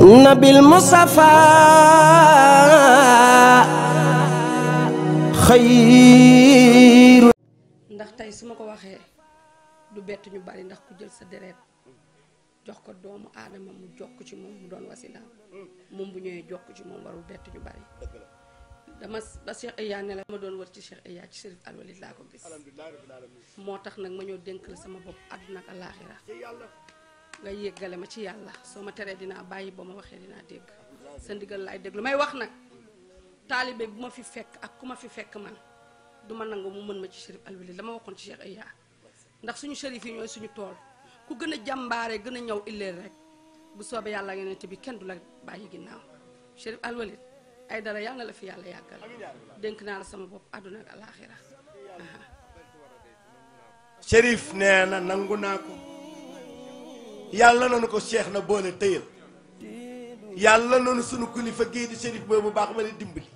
nabil Mustafa xayru. ndax tey su ma ko waxee du bett ñu bari, ndax ku jël sa deret jox ko doomu aadama mu jokk ci moom mu doon wasilaam moom bu ñëwee jokk ci moom warul bett ñu bari. dama ba Cheikh Iya ne la ma doon wër ci Cheikh Iya ci Chérif Al Walid laa ko gis. moo tax nag ma ñëw dénk la sama bopp àdduna ak alaaxira nga yéggale ma ci yàlla. soo ma teree dinaa bàyyi, boo ma waxee dinaa dégg. sa ndigal laay déglu may wax nag taalibe bu ma fi fekk ak ku ma fi fekk man du ma nangu mu mën ma ci Chérif Al Walid dama waxoon ci Cheikh Iya ndax suñu chérif yi ñooy suñu tool. ku gën a jàmbaare gën a ñëw illeel rek bu soobee yàlla yonent bi kenn du la bàyyi ginnaaw. Chérif Al Walid ay dara yàlla na la fi yàlla yàggal. dénk naa la sama bopp àdduna ak alaaxira. Chérif nee na nangu naa ko. yàlla nanu ko cheikh na boole tëyal. yàlla nanu sunu kilifa gii di Chérif boobu baax ma ne dimbali.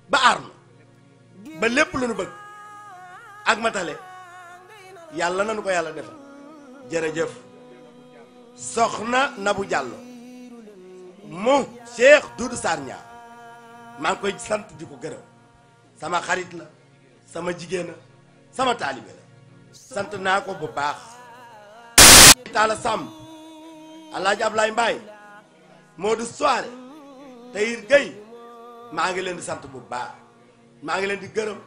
ba aar na ba lépp lu nu bëgg ak matale yàlla nanu ko yàlla defal. jërëjëf soxna Nabou Diallo mu Cheikh Doudou Sarr Niang maa ngi koy sant di ko gërëm sama xarit la sama jigéen la sama taalibe la sant naa ko bu baax. Talla Samb Alaaji Ablaye Mbaye Modou Soare Tahir Gueye maa ngi leen di sant bu baax maa ngi leen di gërëm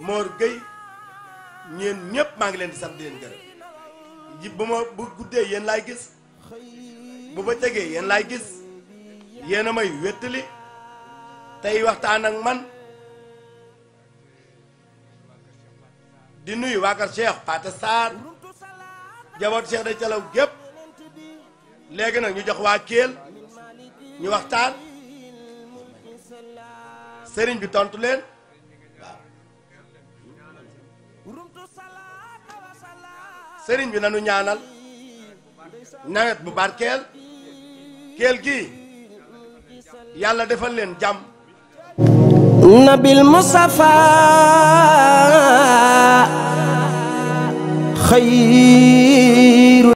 Mor Gueye ñeen ñépp maa ngi leen di sant di leen gërëm. ji bu ma bu guddee yéen laay gis bu ba tegee yéen laay gis yéen a may wéttali tey waxtaan ak man di nuyu waa kër Cheikh Pathé Sarr jaboot Cheikh day calaw gépp léegi nag ñu jox waa Kelle ñu waxtaan sëriñ bi tontu leen sëriñ bi nanu ñaanal nawet bu barkeel Kelle gi yàlla defal leen jàmm. nabil Mustafa xayru